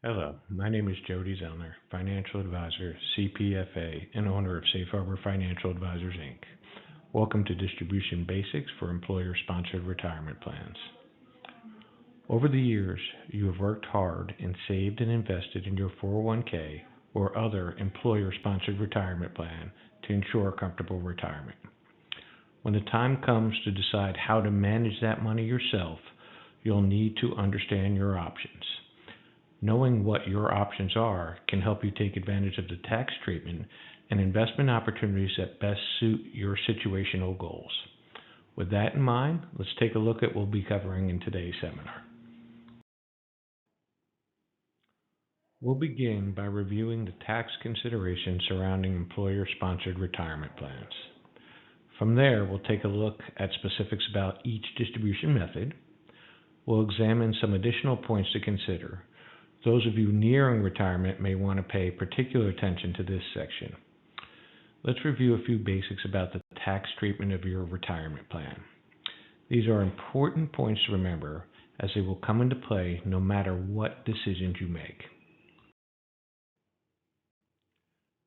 Hello, my name is Jody Zellner, Financial Advisor, CPFA, and owner of Safe Harbor Financial Advisors, Inc. Welcome to Distribution Basics for Employer-Sponsored Retirement Plans. Over the years, you have worked hard and saved and invested in your 401k or other employer-sponsored retirement plan to ensure a comfortable retirement. When the time comes to decide how to manage that money yourself, you'll need to understand your options. Knowing what your options are can help you take advantage of the tax treatment and investment opportunities that best suit your situational goals. With that in mind, let's take a look at what we'll be covering in today's seminar. We'll begin by reviewing the tax considerations surrounding employer-sponsored retirement plans. From there, we'll take a look at specifics about each distribution method. We'll examine some additional points to consider. Those of you nearing retirement may want to pay particular attention to this section. Let's review a few basics about the tax treatment of your retirement plan. These are important points to remember as they will come into play no matter what decisions you make.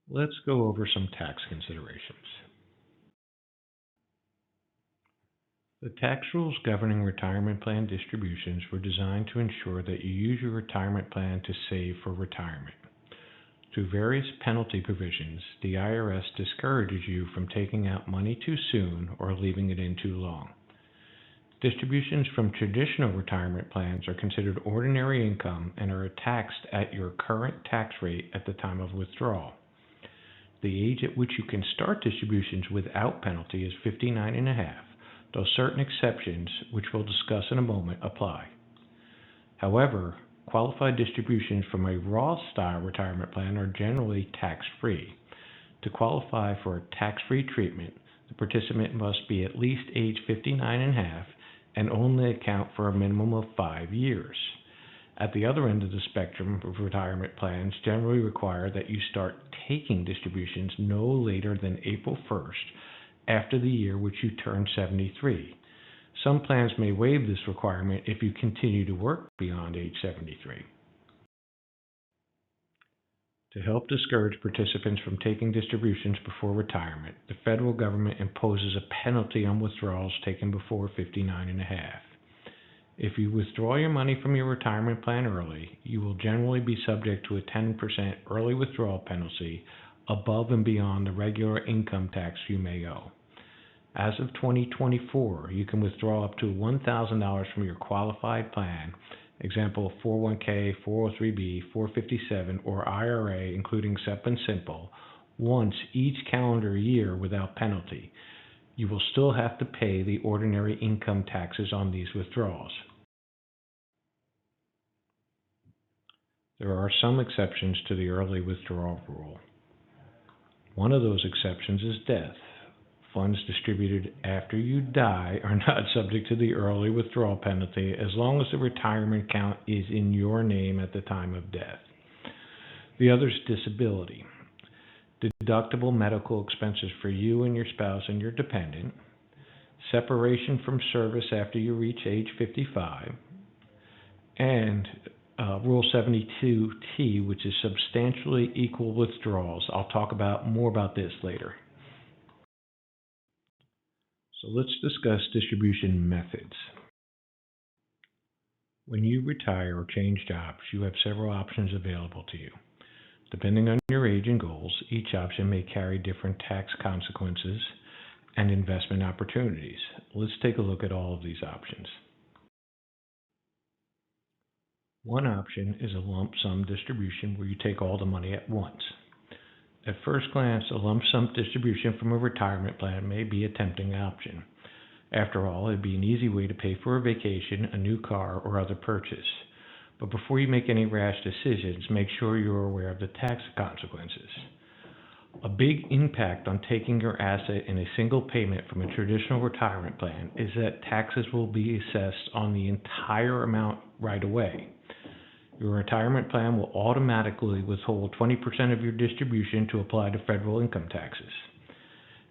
Let's go over some tax considerations. The tax rules governing retirement plan distributions were designed to ensure that you use your retirement plan to save for retirement. Through various penalty provisions, the IRS discourages you from taking out money too soon or leaving it in too long. Distributions from traditional retirement plans are considered ordinary income and are taxed at your current tax rate at the time of withdrawal. The age at which you can start distributions without penalty is 59 and a half. Though certain exceptions, which we'll discuss in a moment, apply. However, qualified distributions from a Roth-style retirement plan are generally tax-free. To qualify for a tax-free treatment, the participant must be at least age 59 and a half and only account for a minimum of 5 years. At the other end of the spectrum of retirement plans generally require that you start taking distributions no later than April 1st, after the year which you turn 73. Some plans may waive this requirement if you continue to work beyond age 73. To help discourage participants from taking distributions before retirement, the federal government imposes a penalty on withdrawals taken before 59 and a half. If you withdraw your money from your retirement plan early, you will generally be subject to a 10% early withdrawal penalty above and beyond the regular income tax you may owe. As of 2024, you can withdraw up to $1,000 from your qualified plan, example 401k, 403b, 457, or IRA, including SEP and Simple, once each calendar year without penalty. You will still have to pay the ordinary income taxes on these withdrawals. There are some exceptions to the early withdrawal rule. One of those exceptions is death. Funds distributed after you die are not subject to the early withdrawal penalty as long as the retirement account is in your name at the time of death. The other is disability. Deductible medical expenses for you and your spouse and your dependent, separation from service after you reach age 55, and Rule 72T, which is substantially equal withdrawals. I'll talk more about this later. So let's discuss distribution methods. When you retire or change jobs, you have several options available to you. Depending on your age and goals, each option may carry different tax consequences and investment opportunities. Let's take a look at all of these options. One option is a lump sum distribution where you take all the money at once. At first glance, a lump sum distribution from a retirement plan may be a tempting option. After all, it'd be an easy way to pay for a vacation, a new car, or other purchase. But before you make any rash decisions, make sure you're aware of the tax consequences. A big impact on taking your asset in a single payment from a traditional retirement plan is that taxes will be assessed on the entire amount right away. Your retirement plan will automatically withhold 20% of your distribution to apply to federal income taxes.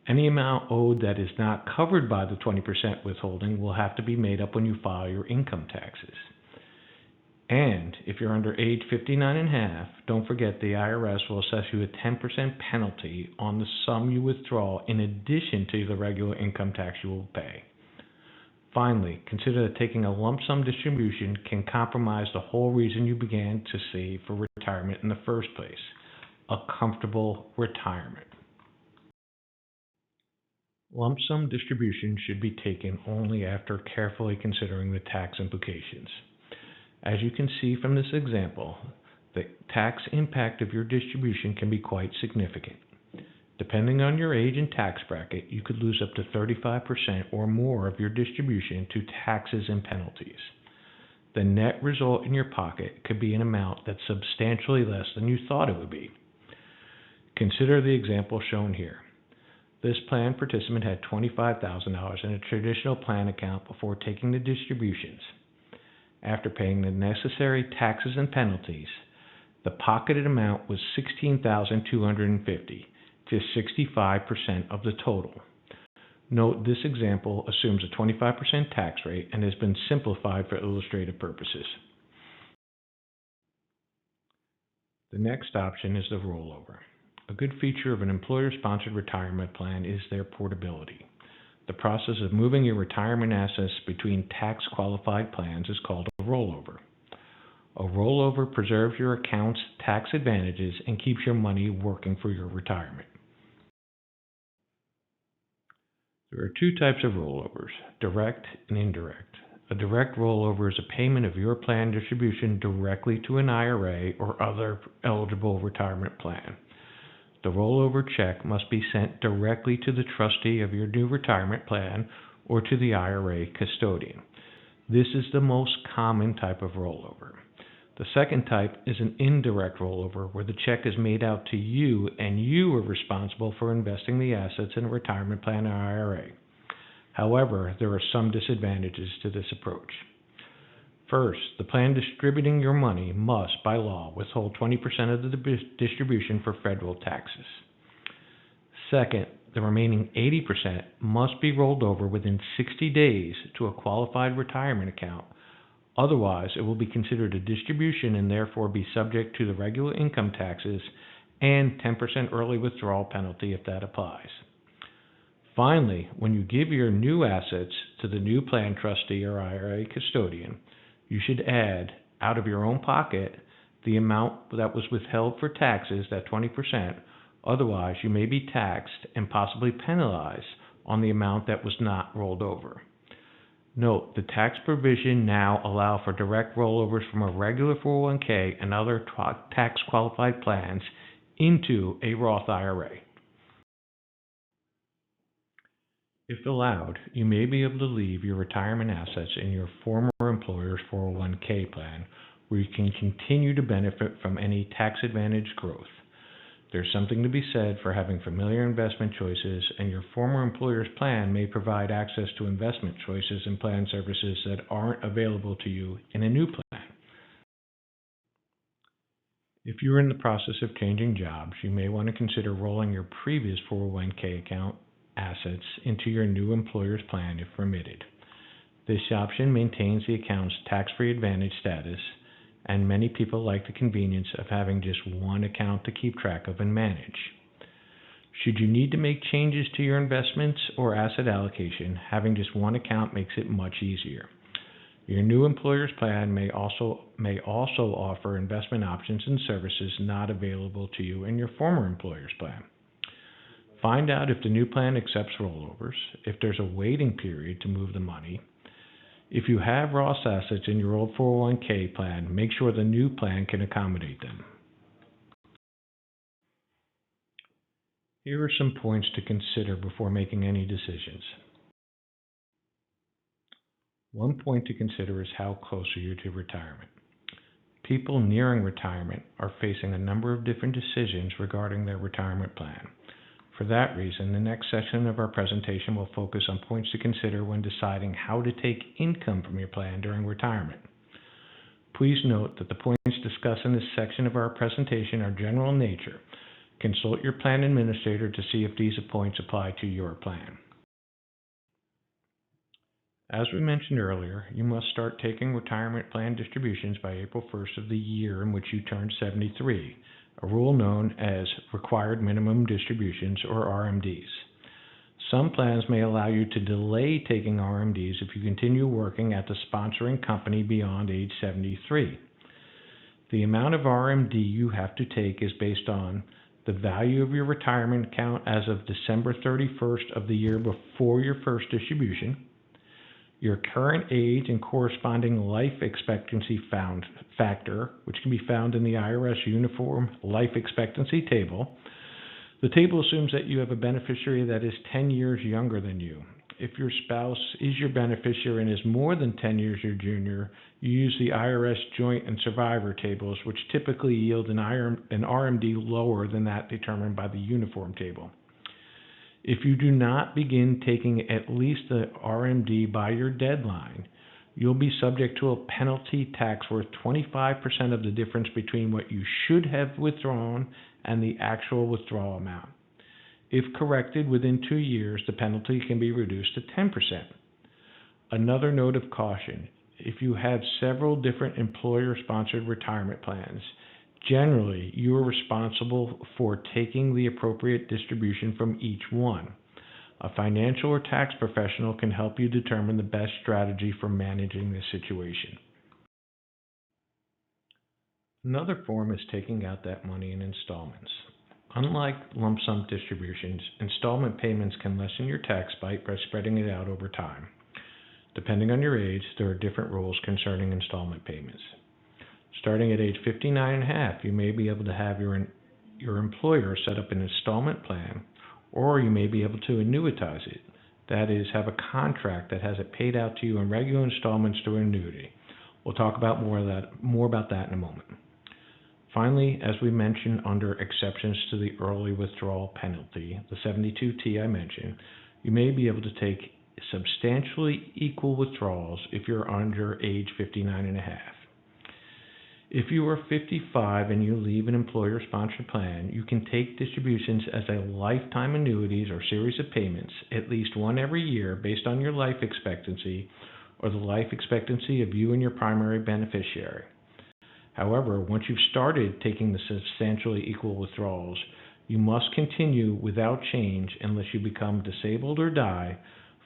Any amount owed that is not covered by the 20% withholding will have to be made up when you file your income taxes. And if you're under age 59 and a half, don't forget the IRS will assess you a 10% penalty on the sum you withdraw in addition to the regular income tax you will pay. Finally, consider that taking a lump sum distribution can compromise the whole reason you began to save for retirement in the first place, a comfortable retirement. Lump sum distributions should be taken only after carefully considering the tax implications. As you can see from this example, the tax impact of your distribution can be quite significant. Depending on your age and tax bracket, you could lose up to 35% or more of your distribution to taxes and penalties. The net result in your pocket could be an amount that's substantially less than you thought it would be. Consider the example shown here. This plan participant had $25,000 in a traditional plan account before taking the distributions. After paying the necessary taxes and penalties, the pocketed amount was $16,250, to 65% of the total. Note this example assumes a 25% tax rate and has been simplified for illustrative purposes. The next option is the rollover. A good feature of an employer-sponsored retirement plan is their portability. The process of moving your retirement assets between tax-qualified plans is called a rollover. A rollover preserves your account's tax advantages and keeps your money working for your retirement. There are two types of rollovers, direct and indirect. A direct rollover is a payment of your plan distribution directly to an IRA or other eligible retirement plan. The rollover check must be sent directly to the trustee of your new retirement plan or to the IRA custodian. This is the most common type of rollover. The second type is an indirect rollover where the check is made out to you and you are responsible for investing the assets in a retirement plan or IRA. However, there are some disadvantages to this approach. First, the plan distributing your money must, by law, withhold 20% of the distribution for federal taxes. Second, the remaining 80% must be rolled over within 60 days to a qualified retirement account. Otherwise, it will be considered a distribution and therefore be subject to the regular income taxes and 10% early withdrawal penalty if that applies. Finally, when you give your new assets to the new plan trustee or IRA custodian, you should add, out of your own pocket, the amount that was withheld for taxes, that 20%. Otherwise, you may be taxed and possibly penalized on the amount that was not rolled over. Note, the tax provision now allow for direct rollovers from a regular 401k and other tax-qualified plans into a Roth IRA. If allowed, you may be able to leave your retirement assets in your former employer's 401k plan, where you can continue to benefit from any tax-advantaged growth. There's something to be said for having familiar investment choices, and your former employer's plan may provide access to investment choices and plan services that aren't available to you in a new plan. If you're in the process of changing jobs, you may want to consider rolling your previous 401k account assets into your new employer's plan if permitted. This option maintains the account's tax-free advantage status, and many people like the convenience of having just one account to keep track of and manage. Should you need to make changes to your investments or asset allocation, having just one account makes it much easier. Your new employer's plan may also offer investment options and services not available to you in your former employer's plan. Find out if the new plan accepts rollovers, if there's a waiting period to move the money. If you have Roth assets in your old 401k plan, make sure the new plan can accommodate them. Here are some points to consider before making any decisions. One point to consider is how close are you to retirement. People nearing retirement are facing a number of different decisions regarding their retirement plan. For that reason, the next section of our presentation will focus on points to consider when deciding how to take income from your plan during retirement. Please note that the points discussed in this section of our presentation are general in nature. Consult your plan administrator to see if these points apply to your plan. As we mentioned earlier, you must start taking retirement plan distributions by April 1st of the year in which you turn 73, a rule known as required minimum distributions or RMDs. Some plans may allow you to delay taking RMDs if you continue working at the sponsoring company beyond age 73. The amount of RMD you have to take is based on the value of your retirement account as of December 31st of the year before your first distribution, your current age and corresponding life expectancy factor, which can be found in the IRS Uniform Life Expectancy Table. The table assumes that you have a beneficiary that is 10 years younger than you. If your spouse is your beneficiary and is more than 10 years your junior, you use the IRS Joint and Survivor tables, which typically yield an RMD lower than that determined by the Uniform table. If you do not begin taking at least the RMD by your deadline, you'll be subject to a penalty tax worth 25% of the difference between what you should have withdrawn and the actual withdrawal amount. If corrected within 2 years, the penalty can be reduced to 10%. Another note of caution: if you have several different employer-sponsored retirement plans, generally you are responsible for taking the appropriate distribution from each one. A financial or tax professional can help you determine the best strategy for managing this situation. Another form is taking out that money in installments. Unlike lump sum distributions, installment payments can lessen your tax bite by spreading it out over time. Depending on your age, there are different rules concerning installment payments. Starting at age 59.5, you may be able to have your employer set up an installment plan, or you may be able to annuitize it. That is, have a contract that has it paid out to you in regular installments through annuity. We'll talk about more about that in a moment. Finally, as we mentioned under exceptions to the early withdrawal penalty, the 72T I mentioned, you may be able to take substantially equal withdrawals if you're under age 59.5. If you are 55 and you leave an employer-sponsored plan, you can take distributions as a lifetime annuities or series of payments, at least one every year based on your life expectancy or the life expectancy of you and your primary beneficiary. However, once you've started taking the substantially equal withdrawals, you must continue without change unless you become disabled or die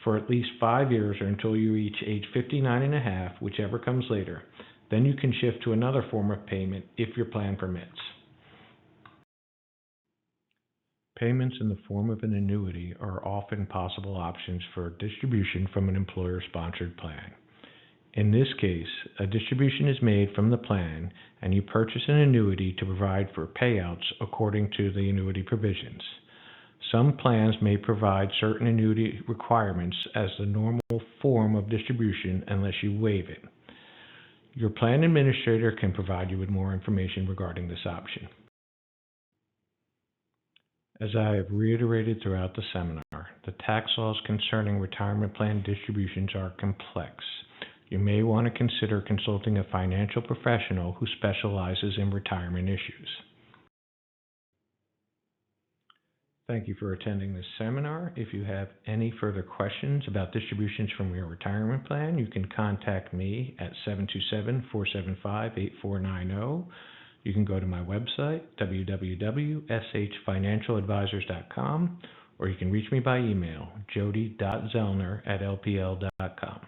for at least 5 years or until you reach age 59.5, whichever comes later. Then you can shift to another form of payment if your plan permits. Payments in the form of an annuity are often possible options for distribution from an employer-sponsored plan. In this case, a distribution is made from the plan and you purchase an annuity to provide for payouts according to the annuity provisions. Some plans may provide certain annuity requirements as the normal form of distribution unless you waive it. Your plan administrator can provide you with more information regarding this option. As I have reiterated throughout the seminar, the tax laws concerning retirement plan distributions are complex. You may want to consider consulting a financial professional who specializes in retirement issues. Thank you for attending this seminar. If you have any further questions about distributions from your retirement plan, you can contact me at 727-475-8490. You can go to my website, www.shfinancialadvisors.com, or you can reach me by email, jody.zellner@lpl.com.